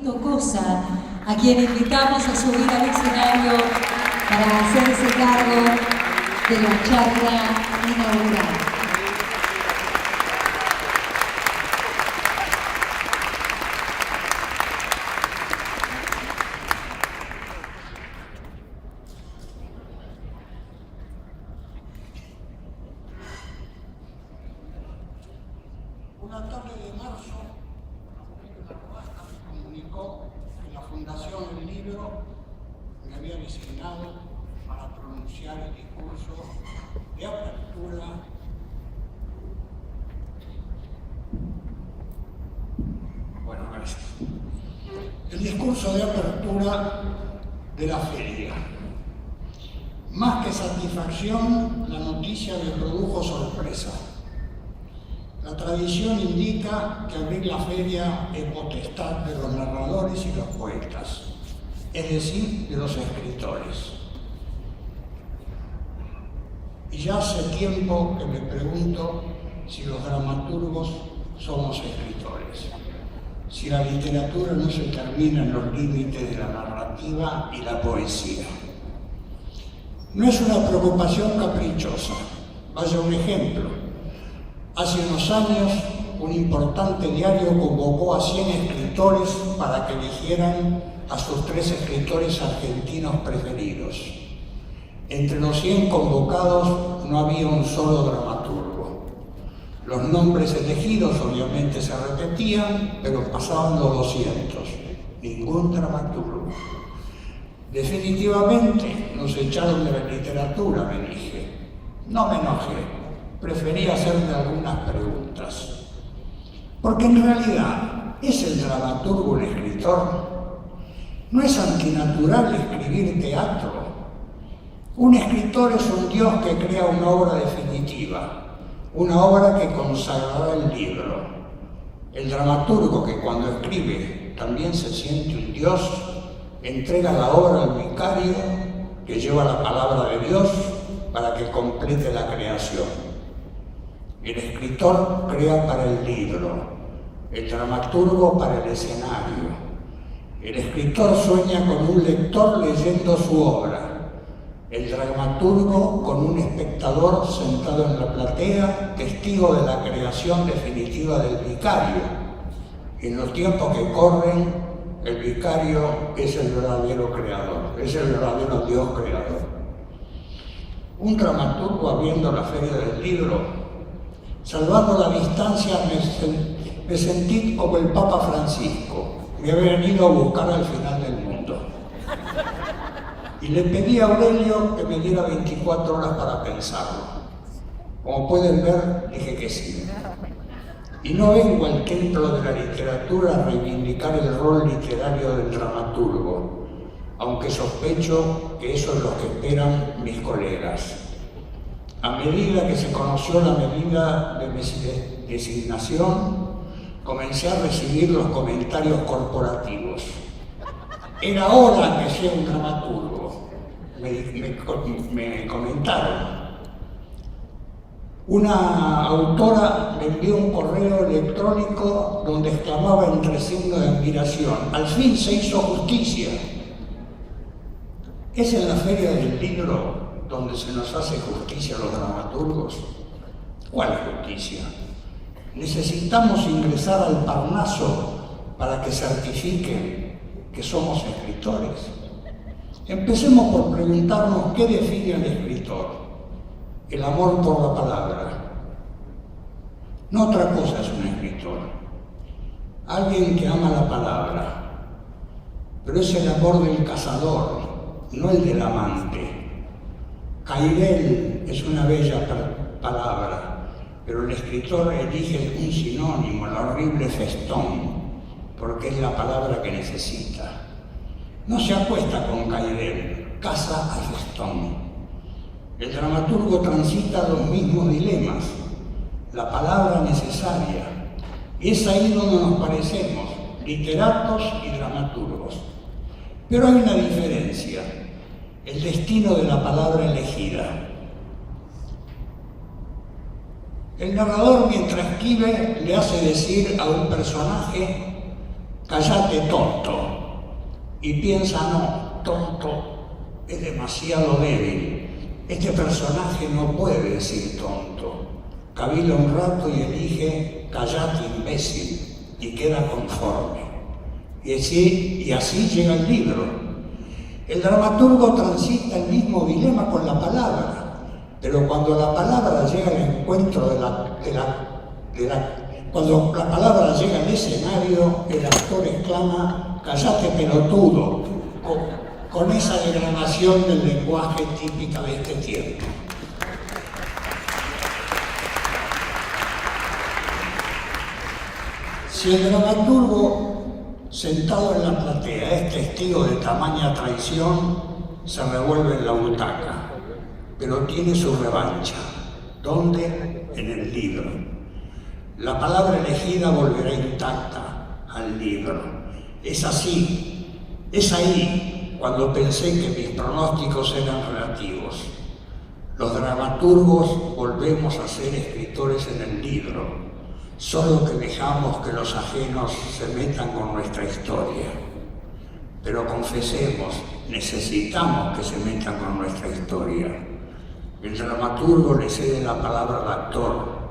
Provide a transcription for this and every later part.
Benito Cosa, a quien invitamos a subir al escenario para hacerse cargo de la charla inaugural. Una tarde de marzo, la Robaja me comunicó que la Fundación del Libro me había designado para pronunciar el discurso de apertura el discurso de apertura de la feria. Más que satisfacción, la noticia me produjo sorpresa. La tradición indica que abrir la feria es potestad de los narradores y los poetas, es decir, de los escritores. Y ya hace tiempo que me pregunto si los dramaturgos somos escritores, si la literatura no se termina en los límites de la narrativa y la poesía. No es una preocupación caprichosa. Vaya un ejemplo. Hace unos años, un importante diario convocó a 100 escritores para que eligieran a sus 3 escritores argentinos preferidos. Entre los 100 convocados no había un solo dramaturgo. Los nombres elegidos obviamente se repetían, pero pasaban los 200. Ningún dramaturgo. Definitivamente nos echaron de la literatura, me dije. No me enojé. Preferí hacerme algunas preguntas. Porque en realidad, ¿es el dramaturgo un escritor? ¿No es antinatural escribir teatro? Un escritor es un dios que crea una obra definitiva, una obra que consagrará el libro. El dramaturgo que cuando escribe también se siente un dios, entrega la obra al vicario que lleva la palabra de Dios para que complete la creación. El escritor crea para el libro, el dramaturgo para el escenario. El escritor sueña con un lector leyendo su obra, el dramaturgo con un espectador sentado en la platea, testigo de la creación definitiva del vicario. En los tiempos que corren, el vicario es el verdadero creador, es el verdadero Dios creador. Un dramaturgo abriendo la feria del libro, salvando la distancia, me sentí como el Papa Francisco. Me había venido a buscar al final del mundo. Y le pedí a Aurelio que me diera 24 horas para pensarlo. Como pueden ver, dije que sí. Y no vengo al templo de la literatura a reivindicar el rol literario del dramaturgo, aunque sospecho que eso es lo que esperan mis colegas. A medida que se conoció la medida de mi designación, comencé a recibir los comentarios corporativos. Era hora que sea un dramaturgo, me comentaron. Una autora me envió un correo electrónico donde exclamaba entre signos de admiración: al fin se hizo justicia. ¿Es en la feria del libro donde se nos hace justicia a los dramaturgos? ¿Cuál justicia? Necesitamos ingresar al Parnaso para que certifiquen que somos escritores. Empecemos por preguntarnos qué define al escritor. El amor por la palabra. No otra cosa es un escritor. Alguien que ama la palabra. Pero es el amor del cazador, no el del amante. Cairel es una bella palabra, pero el escritor elige un sinónimo, el horrible festón, porque es la palabra que necesita. No se acuesta con Cairel, caza al festón. El dramaturgo transita los mismos dilemas, la palabra necesaria, y es ahí donde nos parecemos, literatos y dramaturgos. Pero hay una diferencia. El destino de la palabra elegida. El narrador, mientras escribe, le hace decir a un personaje: cállate tonto. Y piensa, no, tonto es demasiado débil. Este personaje no puede decir tonto. Cavila un rato y elige, cállate imbécil, y queda conforme. Y así llega el libro. El dramaturgo transita el mismo dilema con la palabra, pero cuando la palabra llega al encuentro cuando la palabra llega al escenario, el actor exclama, cállate pelotudo, con esa degradación del lenguaje típica de este tiempo. Si el dramaturgo, sentado en la platea, es testigo de tamaña traición, se revuelve en la butaca, pero tiene su revancha. ¿Dónde? En el libro. La palabra elegida volverá intacta al libro. Es así, es ahí cuando pensé que mis pronósticos eran relativos. Los dramaturgos volvemos a ser escritores en el libro, solo que dejamos que los ajenos se metan con nuestra historia. Pero confesemos, necesitamos que se metan con nuestra historia. El dramaturgo le cede la palabra al actor.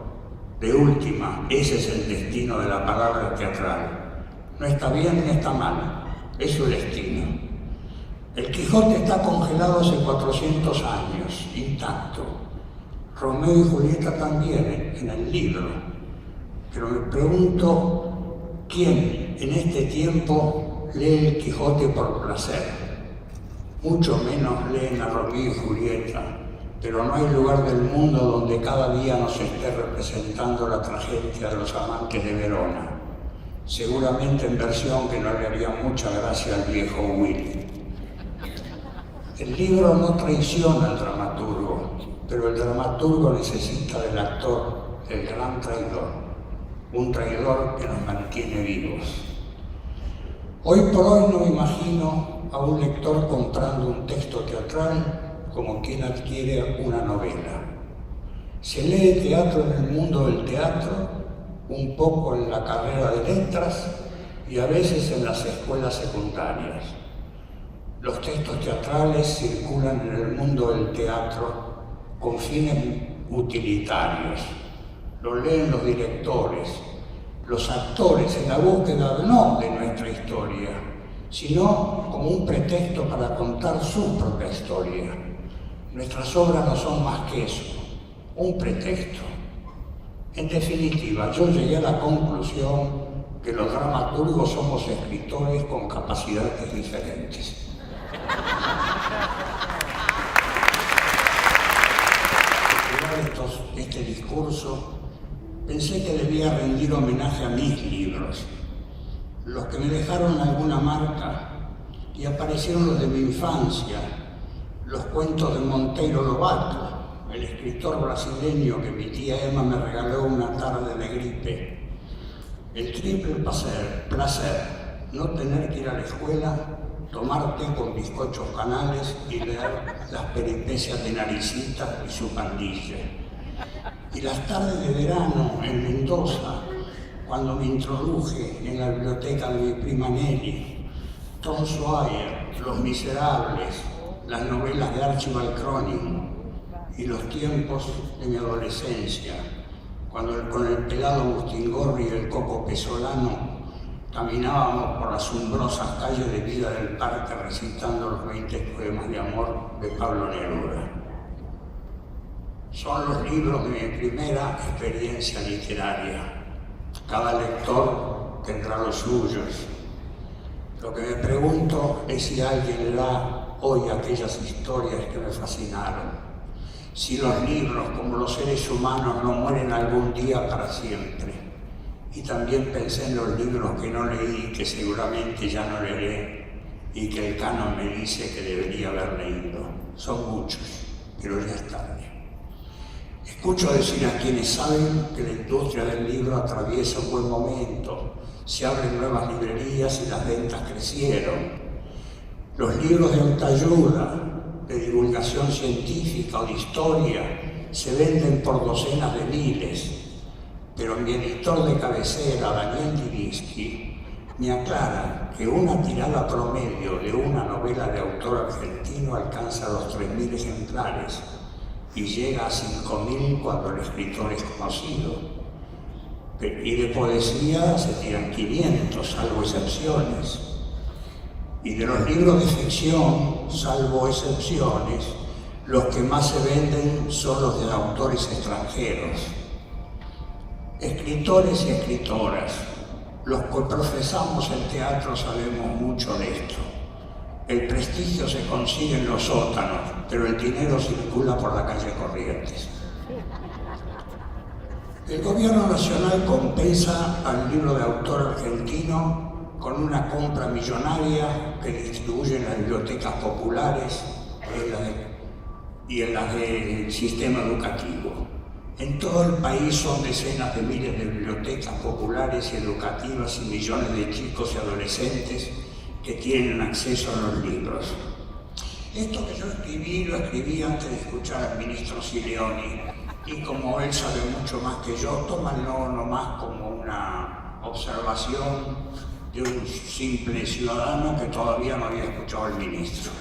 De última, ese es el destino de la palabra teatral. No está bien ni está mal, es su destino. El Quijote está congelado hace 400 años, intacto. Romeo y Julieta también, en el libro. Pero me pregunto, ¿quién en este tiempo lee el Quijote por placer? Mucho menos leen a Romeo y Julieta. Pero no hay lugar del mundo donde cada día nos esté representando la tragedia de los amantes de Verona. Seguramente en versión que no le haría mucha gracia al viejo Will. El libro no traiciona al dramaturgo, pero el dramaturgo necesita del actor, del gran traidor. Un traidor que nos mantiene vivos. Hoy por hoy no me imagino a un lector comprando un texto teatral como quien adquiere una novela. Se lee teatro en el mundo del teatro, un poco en la carrera de letras y a veces en las escuelas secundarias. Los textos teatrales circulan en el mundo del teatro con fines utilitarios. Lo leen los directores, los actores en la búsqueda no de nuestra historia, sino como un pretexto para contar su propia historia. Nuestras obras no son más que eso, un pretexto. En definitiva, yo llegué a la conclusión que los dramaturgos somos escritores con capacidades diferentes. Al escuchar este discurso, pensé que debía rendir homenaje a mis libros, los que me dejaron alguna marca, y aparecieron los de mi infancia, los cuentos de Monteiro Lobato, el escritor brasileño que mi tía Emma me regaló una tarde de gripe. El triple placer, no tener que ir a la escuela, tomar té con bizcochos Canales y leer las peripecias de Naricita y su pandilla. Y las tardes de verano en Mendoza, cuando me introduje en la biblioteca de mi prima Nelly, Tom Sawyer, Los Miserables, las novelas de Archibald Cronin y los tiempos de mi adolescencia, cuando con el pelado Bustingorri y el Coco Pesolano caminábamos por las umbrosas calles de vida del parque recitando los 20 poemas de amor de Pablo Neruda. Son los libros de mi primera experiencia literaria. Cada lector tendrá los suyos. Lo que me pregunto es si alguien leerá hoy aquellas historias que me fascinaron. Si los libros, como los seres humanos, no mueren algún día para siempre. Y también pensé en los libros que no leí, que seguramente ya no leeré, y que el canon me dice que debería haber leído. Son muchos, pero ya es tarde. Escucho decir a quienes saben que la industria del libro atraviesa un buen momento. Se abren nuevas librerías y las ventas crecieron. Los libros de autoayuda, de divulgación científica o de historia se venden por docenas de miles, pero mi editor de cabecera, Daniel Divinsky, me aclara que una tirada promedio de una novela de autor argentino alcanza los 3.000 ejemplares y llega a 5.000 cuando el escritor es conocido. Y de poesía se tiran 500, salvo excepciones. Y de los libros de ficción, salvo excepciones, los que más se venden son los de autores extranjeros. Escritores y escritoras, los que profesamos el teatro sabemos mucho de esto. El prestigio se consigue en los sótanos, pero el dinero circula por la calle Corrientes. El gobierno nacional compensa al libro de autor argentino con una compra millonaria que distribuye en las bibliotecas populares y en las del sistema educativo. En todo el país son decenas de miles de bibliotecas populares y educativas y millones de chicos y adolescentes que tienen acceso a los libros. Esto que yo escribí, lo escribí antes de escuchar al ministro Silioni, y como él sabe mucho más que yo, tómanlo nomás como una observación de un simple ciudadano que todavía no había escuchado al ministro.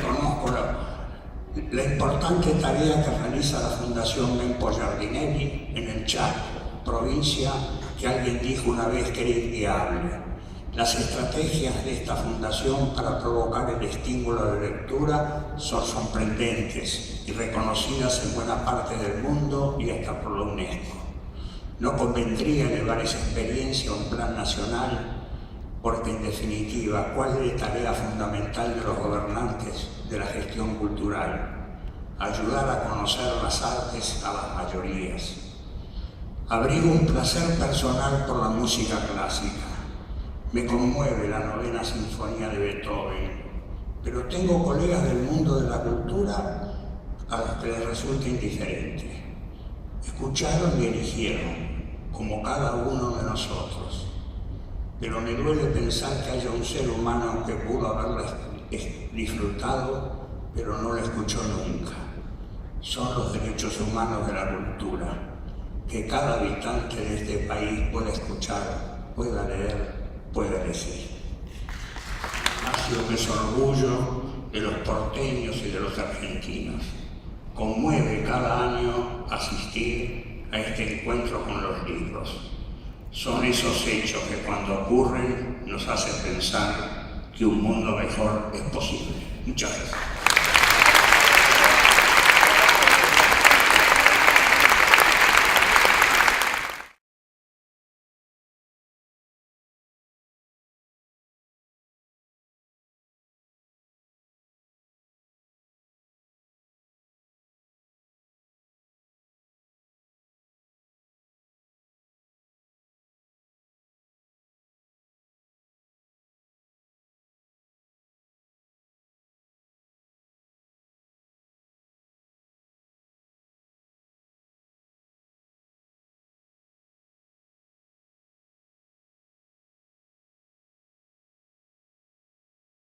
Conozco la importante tarea que realiza la Fundación Mempo Giardinelli en el Chaco, provincia que alguien dijo una vez que era inviable. Las estrategias de esta fundación para provocar el estímulo de lectura son sorprendentes y reconocidas en buena parte del mundo y hasta por la UNESCO. No convendría elevar esa experiencia a un plan nacional, porque en definitiva, ¿cuál es la tarea fundamental de los gobernantes de la gestión cultural? Ayudar a conocer las artes a las mayorías. Abrigo un placer personal por la música clásica. Me conmueve la 9ª Sinfonía de Beethoven, pero tengo colegas del mundo de la cultura a los que les resulta indiferente. Escucharon y eligieron, como cada uno de nosotros. Pero me duele pensar que haya un ser humano que pudo haberla disfrutado, pero no la escuchó nunca. Son los derechos humanos de la cultura, que cada habitante de este país pueda escuchar, pueda leer, pueda decir. Nació que es orgullo de los porteños y de los argentinos. Conmueve cada año asistir a este encuentro con los libros. Son esos hechos que cuando ocurren nos hacen pensar que un mundo mejor es posible. Muchas gracias.